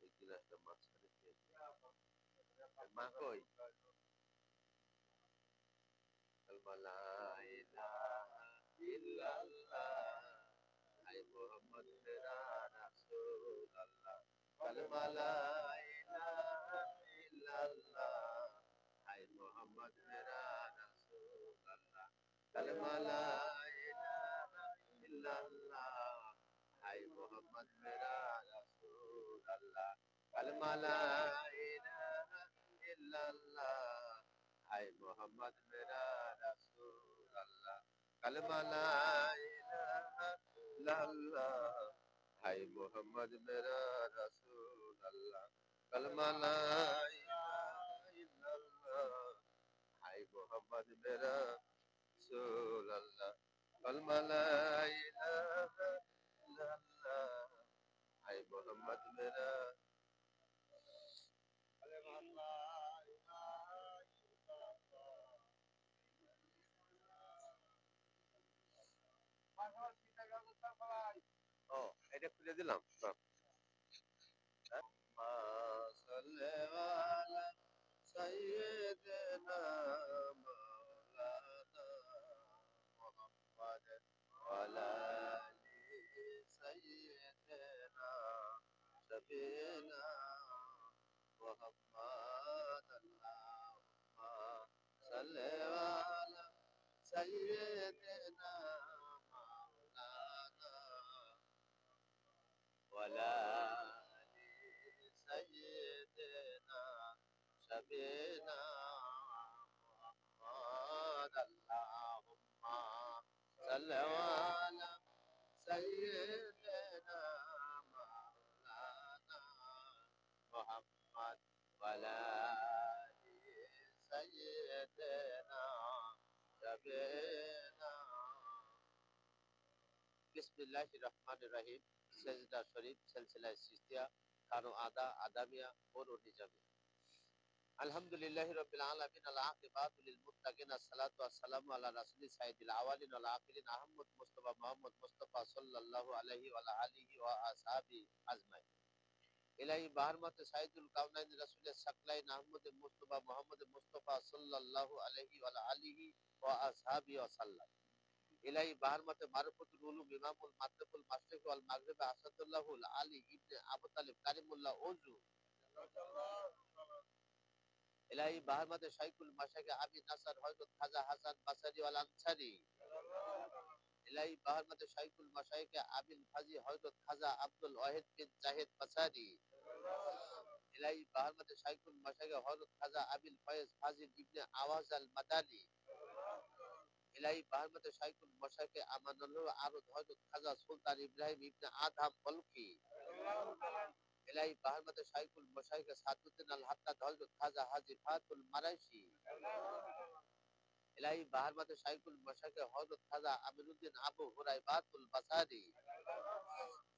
এই গিলাসটা মাঝখানে খেয়ে দিই। মা কই কালমা লা ইলাহা ইল্লাল্লাহ হাই মোহাম্মদ মেরা রাসূলুল্লাহ কালমা লা ইলাহা ইল্লাল্লাহ হাই মোহাম্মদ মেরা রাসূলুল্লাহ কালমা লা ইলাহা ইল্লাল্লাহ হাই মোহাম্মদ মেরা রাসূলুল্লাহ কালমা লা ইলাহা ইল্লাল্লাহ হাই মোহাম্মদ মেরা রাসূলুল্লাহ কালমা লা ইলাহা ইল্লাল্লাহ হাই মোহাম্মদ মেরা রাসূলুল্লাহ কালমা লা ইলাহা ইল্লাল্লাহ হাই মোহাম্মদ মেরা রাসূলুল্লাহ কালমা লা ইলাহা ইল্লাল্লাহ হাই মোহাম্মদ মেরা ও এটা খুলে দিলাম صلي على سيدنا مولانا محمد وعلى آل سيدنا سبينا محمد اللهم صل على سيدنا مولانا وعلى سيدنا سبينا محمد اللهم صل على سيدنا مولانا محمد وعلى سيدنا سبينا بسم الله الرحمن الرحيم سجدہ شریف سلسلہ سیستیہ کانو آدھا آدامیہ اور نجامیہ الحمدللہ رب العالمین العاقبات للمتقین الصلاة والسلام علی رسول سید الاولین والآخرین احمد مصطفی محمد مصطفی صلی اللہ علیہ وعلى آلہ وآصحابہ اجمعین الہی بحرمت سید الکونین رسول ثقلین احمد مصطفی محمد مصطفی صلی اللہ علیہ وعلى آلہ وآصحابہ وسلم الہی بحرمت معرفت العلوم امام المطلب المشرق والمغرب اسداللہ العلی ابن ابو طالب کریم اللہ اوزو الہی بحرمت شیخ المشاق ابی نصر حضرت خواجہ حسن بصری والانصاری الہی بحرمت شیخ المشاق ابی الفضل حضرت خواجہ عبد الواحد بن زاہد بصری الہی بحرمت شیخ المشاق حضرت خواجہ ابی الفیض فاضل ابن عواز المدانی الہی بحرمت شیخ المشاق امان اللہ عرض حضرت خواجہ سلطان ابراہیم ابن آدم بلخی الہی بحرمت شیخ المشاق سعد الدین الحداد حضرت خواجہ حاجی فاتح المرائشی الہی بحرمت شیخ المشاق حضرت خواجہ امین الدین ابو ہریبات البصری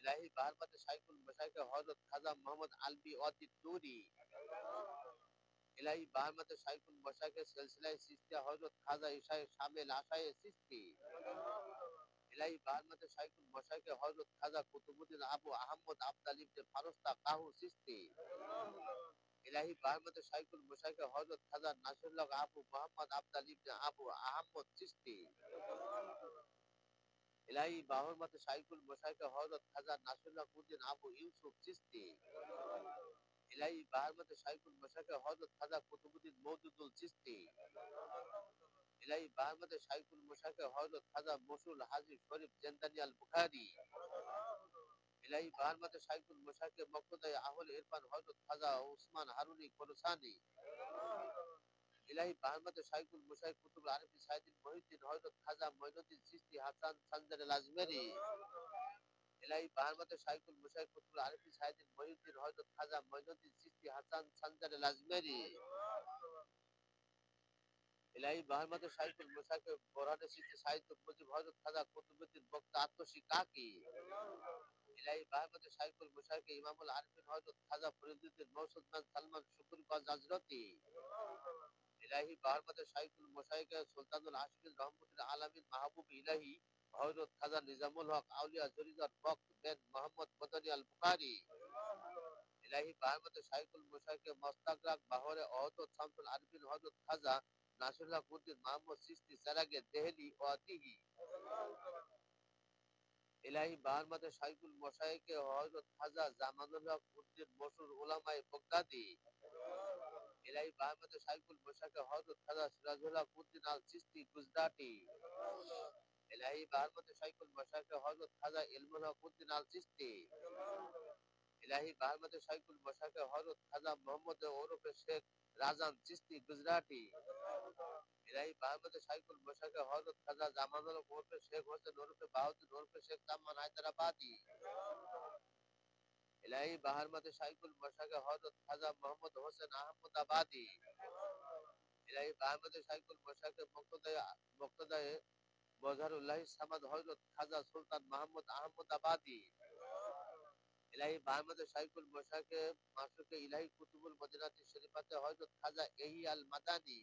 الہی بحرمت شیخ المشاق حضرت خواجہ محمد علوی عودی نوری الہی بحرمت شیخ المشاق سلسلہ سیستیہ حضرت خواجہ عشاء شامل عشاء سیستی الہی بحرمت شیخ المشاق حضرت خواجہ قطب الدین ابو احمد عبداللہ ابن فرستہ قاہو سیستی الہی بحرمت شیخ المشاق حضرت خواجہ ناصر اللہ ابو محمد عبداللہ ابن ابو احمد سیستی الہی بحرمت شیخ المشاق حضرت خواجہ ناصر اللہ الدین ابو یوسف سیستی الہی بحرمت شیخ المشاق حضرت خواجہ قطب الدین موجود السیستی الہی بحرمت شیخ المشاق حضرت خواجہ موصول حاجی شریف زندانی البخاری الہی بحرمت شیخ المشاق مقتدی اہل عرفان حضرت خواجہ عثمان ہارونی خراسانی الہی بحرمت شیخ المشاق قطب العارفین سید محی الدین حضرت خواجہ معین الدین چشتی حسن سنجر الازمری الہی بحرمت شیخ المشاق قطب العارفین سید محی الدین حضرت خواجہ معین الدین چشتی حسن سنجر الازمری الہی بحرمت شیخ المشاق برہان چشتی سید مجیب حضرت خواجہ قطب الدین بختہ عطوشی کاکی الہی بحرمت شیخ المشاق امام العارفین حضرت خواجہ فرید الدین موصود بن سلمان شکر باز حضرتی الہی بحرمت شیخ المشاق سلطان العاشقین رحمت العالمین محبوب الہی হযরত খাজা নিজামুল হক আউলিয়া জরিদার বক্ত বিন মোহাম্মদ মদনী আল বুখারী ইলাহি বাহমতে শাইখুল মুশাইখে মস্তাগরাক বাহরে অহদত শামসুল আরবিন হযরত খাজা নাসিরুল্লাহ উদ্দিন মাহমুদ চিশতি চেরাগে দেহলি ও তিহি ইলাহি বাহমতে শাইখুল মুশাইখে হযরত খাজা জামানুল হক উদ্দিন মশহুর উলামায়ে বাগদাদি ইলাহি বাহমতে শাইখুল মুশাইখে হযরত খাজা সিরাজুল হক উদ্দিন আল চিশতি গুজরাটি ইলাহি বাহমতে শাইখুল মুশাইখে হযরত খাজা ইলমুল হক উদ্দিন আল চিশতি ইলাহি বাহমতে শাইখুল মুশাইখে হযরত খাজা মোহাম্মদ ওরফে শেখ রাজান চিশতি গুজরাটি ইলাহি বাহমতে শাইখুল মুশাইখে হযরত খাজা জামানুল হক ওরফে শেখ হোসেন ওরফে বাহাউদ্দিন ওরফে শেখ সালমান হায়দ্রাবাদি ইলাহি বাহমতে শাইখুল মুশাইখে হযরত খাজা মোহাম্মদ হোসেন আহমদাবাদী ইলাহি বাহমতে শাইখুল মুশাইখে মুক্তদায়ে মজহারুল্লাহ সামাদ হযরত খাজা সুলতান মাহমুদ আহমদাবাদী ইলাহি বাহমতে শাইখুল মুশাইখে মাসুকে ইলাহি কুতুবুল মদিনাতি শরীফাতে হযরত খাজা এহি আল মাদানী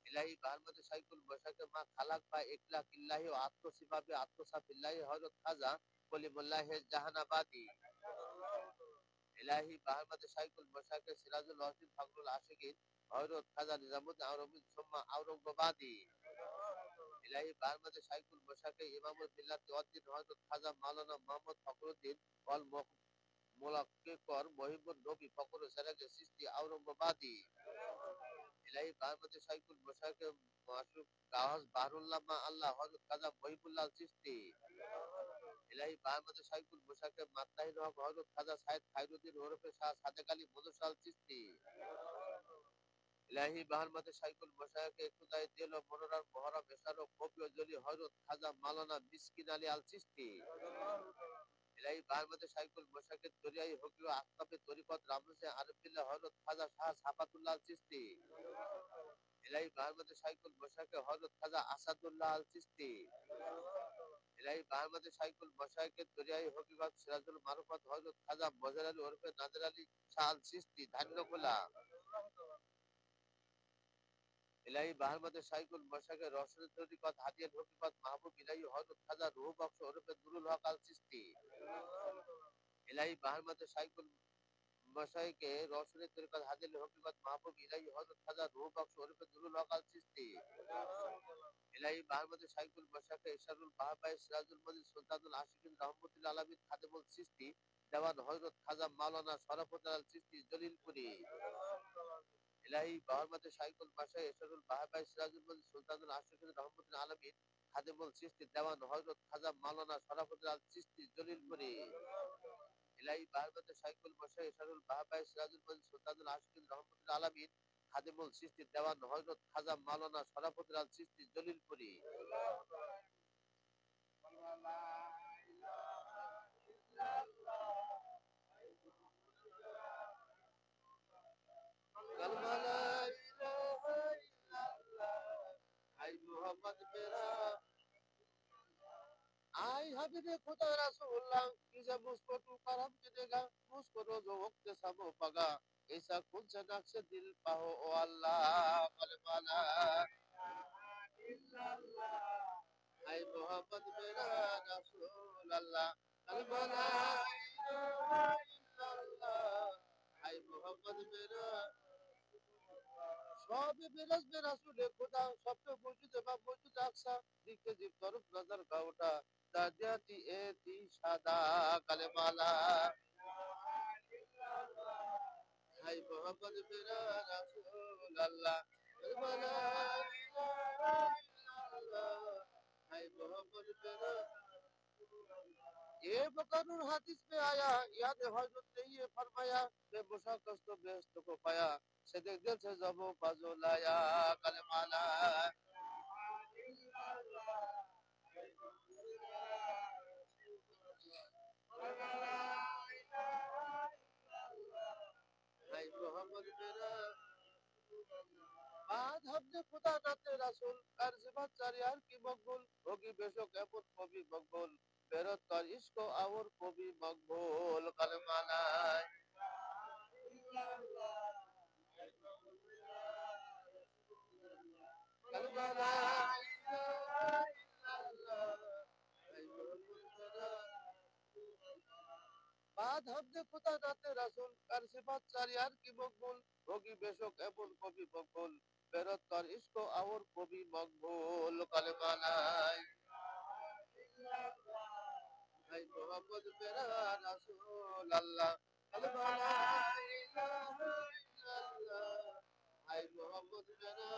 ইলাহি বাহমতে শাইখুল মুশাইখে মা খালাক বা ইখলাক ইল্লাহি ও আত্মসিফাবে আত্মসাফিল্লাহি হযরত খাজা কলিমুল্লাহ জাহানাবাদী ইলাহি বাহমতে শাইখুল মুশাইখে সিরাজুল হসিন ফখরুল আশিকিন হযরত খাজা নিজামুদ্দিন আওরঙ্গজেব সুম্মা আওরঙ্গাবাদী ইলাহি বাহমতে শাইখুল মুশাইখে ইমামুল মিল্লাত ওয়াদ্দিন হযরত খাজা মাওলানা মুহাম্মদ ফখরুদ্দিন ওয়াল মোলাক্কিকর মহিবুর নবী ফখর সেরাগে চিশতি আওরঙ্গাবাদী ইলাহি বাহমতে শাইখুল মুশাইখে মাসুক গাওয়াজ বাহরুল্লাহ মা আল্লাহ হযরত খাজা মহিবুল্লাহ চিশতি ইলাহি বাহমতে শাইখুল মুশাইখে মাত্তাহিদ হক হযরত খাজা সাইদ খায়রুদ্দিন ওরফে শাহ সাদেক আলী মুদসাল চিশতি ইলাহি বাহমতে শাইখুল মুশাইখে ইকতদায়ে দিল ও মনোরার মুহররম এশারফ কবি ও জলি হযরত খাজা মাওলানা মিসকিন আলী আল চিশতি ইলাহি বাহমতে শাইখুল মুশাইখে দরিয়াই হকি ও আসবাবে তরিকত রামসে আরবিল্লাহ হযরত খাজা শাহ সাফাতুল্লাহ আল চিশতি ইলাহি বাহমতে শাইখুল মুশাইখে হযরত খাজা আসাদুল্লাহ আল চিশতি ইলাহি বাহমতে শাইখুল মুশাইখে দরিয়াই হকিকত সিরাজুল মারুফাত হযরত খাজা মজর আলী ওরফে নাদের আলী শাহ আল চিশতি ধান্যখোলা ইলাহি বাহমতে শাইখুল মুশাইখে রওশনের তরিকত হাদিয়াল হকিকত মাহবুব ইলাহি হযরত খাজা রূহ বখশ ওরফে নুরুল হক আল চিশতি ইলাহি বাহমতে শাইখুল মুশাইখে রওশনের তরিকত হাদিয়াল হকিকত মাহবুব ইলাহি হযরত খাজা রূহ বখশ ওরফে নুরুল হক আল চিশতি ইলাহি বাহমতে শাইখুল মুশাইখে ইশারুল বাহবাই সিরাজুল মজিদ সুলতানুল আশিকিন রহমতুল্লাহ আলামিন খাদেমুল চিশতি দেওয়ান হযরত খাজা মাওলানা শরাফুদ্দিন আল চিশতি জলিলপুরি ইলাহি বাহমতে শাইখুল মুশাইখে ইশারুল বাহবাই সিরাজুল মজিদ সুলতানুল আশিকিন রহমতুল্লাহ আলামিন খাদেমুল চিশতি দেওয়ান হযরত খাজা মাওলানা শরাফুদ্দিন আল চিশতি জলিলপুরি ইলাহি বাহমতে শাইখুল মুশাইখে ইশারুল বাহবাই সিরাজুল মজিদ সুলতানুল আশিকিন রহমতুল্লাহ আলামিন খাদেমুল চিশতি দেওয়ান হযরত খাজা মাওলানা শরাফুদ্দিন আল চিশতি জলিলপুরি কালমা লা ইলাহা ইল্লাল্লাহ আই মুহাম্মদ মেরা आई हबीबे खुदा रसूलुल्लाह कीजिए मुझको तू करम कीजिएगा मुझको रोज़ वक्त सब पगा ऐसा कुछ नक्श दिल पाहो ओ अल्लाह कलमाला आई मोहम्मद मेरा रसूल अल्लाह कलमाला आई मोहम्मद मेरा সবে বিরাজ বে রাসূলে খোদা সবকে মৌজুদ বা মৌজুদ আকসা দিকে জিব তরফ নজর का उठा दादियाती एती सादा कलमाला हाय मोहम्मद मेरा रसूल अल्लाह कलमाला हाय मोहम्मद मेरा ये बकरूर हदीस में आया याद हजरत ने ये फरमाया मैं मुशाकस तो बेहस्त को पाया सदक दिल से जबो बाजो लाया कलमाला हाय मोहम्मद मेरा बाद हमने खुदा नाते रसूल कर्ज बात यार की मकबूल होगी बेशक एमन कभी मकबूल बेरत कर इसको और कभी मकबूल कलमाला कलमाला বাদ হামদে খোদা নাতে রাসূল কার সিফাত চারিয়ার কি মকবুল ভোগী বেশক এমন কবি মকবুল ফেরত কর ইশক আওর কবি মকবুল কালেমা লা ভাই মোহাম্মদ মেরা রাসূল আল্লাহ কালেমা লা ইলাহা ইল্লাল্লাহ ভাই মোহাম্মদ মেরা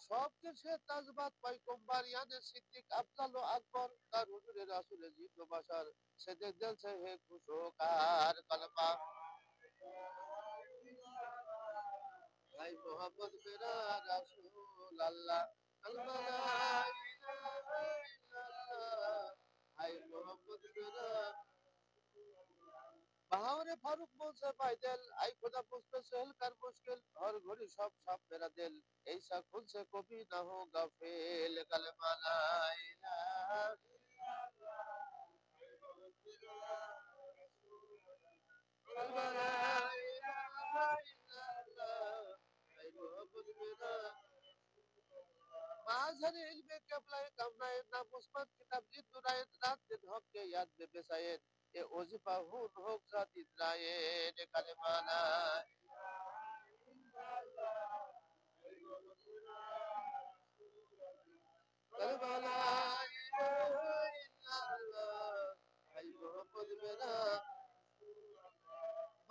সব দেশে তাজবাত পয়গম্বর ইয়ানে সিদ্দিক আফজাল ও আকবর তার হুজুরে রাসূলে জিন্দ বাশার সেদে দিল সে হে খুশোকার কলমা ভাই মোহাম্মদ মেরা রাসূল আল্লাহ কলমা লা ইলাহা ইল্লাল্লাহ ভাই মোহাম্মদ মেরা বাহারে ফারুক বলছে পাইদেল আই খোদা পুছতে সেল কার মুশকিল হর ঘড়ি সব সব মেরা দিল ऐसा खुद से कभी ना होगा फेल कलमा ला इलाहा कलमा ला इलाहा इल्लल्लाह ऐ मोहम्मद मेरा माजहर इल्मे केबला कमनाए ना मुस्मत किताब जिद दुराए रात दिन हक के याद में बेसायन ये ओजिफा हुन होक जाती द्राए ने कलमा ला कलमा ला इलाहा इल्लल्लाह ऐ मोहम्मद मेरा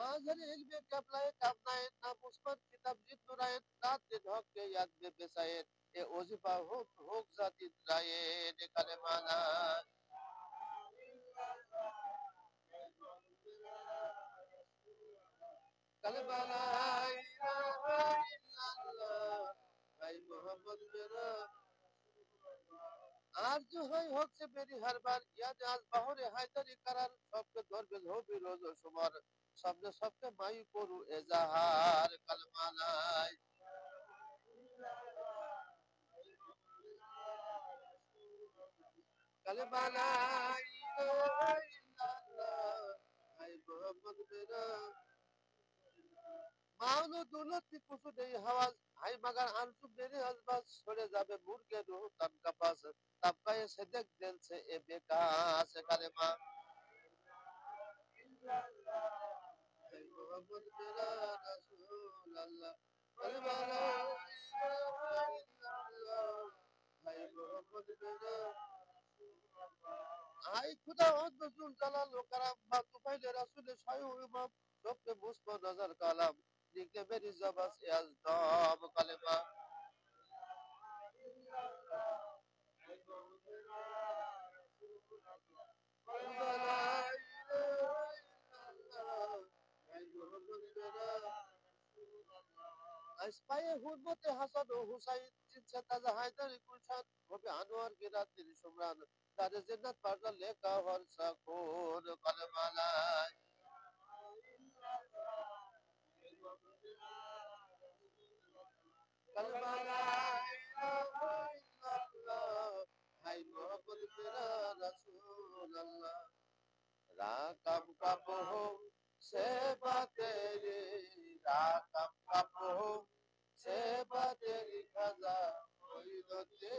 माजहर इल्मे केबला कमनाए ना मुस्मत किताब जिद दुराए रात दिन हक के याद में बेसायन ये ओजिफा हुन होक जाती द्राए ने कलमा ला कलमा ला इलाहा इल्लल्लाह भाई मोहम्मद मेरा आरज़ू है हक से मेरी हर बार याद आज बाहरे हैदरी करार सबके धरबे होबी रोज सुमार सबने सबके माई करू एजाहार कलमा ला कलमा ला इलाहा इल्लल्लाह भाई मोहम्मद मेरा মাওলো দৌলতি কুসু নেই হাওয়াজ হাই মাগার আনসু মেরে আজবাস সরে যাবে মুরগে রুহ তানকা পাস তাবকায়ে সেদেক দেলছে এ বেকাস কালেমা এই মোহাম্মদ মেরা রাসূল আল্লাহ কালেমা লা ইলাহা ইল্লাল্লাহ ভাই মোহাম্মদ মেরা আই খুদা অদ্দুল জালাল ও কারাম বা তুফাইলে রাসূলের স্বয়ং ইমাম সবকে মুস্ত নজর কালাম লিখে মেরি জবাস ইয়াজদাম কালেমা কালেমা লা ইলাহা ইল্লাল্লাহ ভাই মোহাম্মদ মেরা আসপায়ে হুরমতে হাসান ও হুসাইন জিনসে তাজা হায়দারি গুলশান হবে আনোয়ার গিরাত দিল সুমরান তারে জিন্নাত পারদা লেখা হর সাকুন কালেমা লা কালেমা লা ইলাহা ইল্লাল্লাহ ভাই মোহাম্মদ মেরা রাসূল আল্লাহ রাকাম কাবহ সে বাতেরি রাকাম কাবহ সে বাতেরি খাজা হইলতে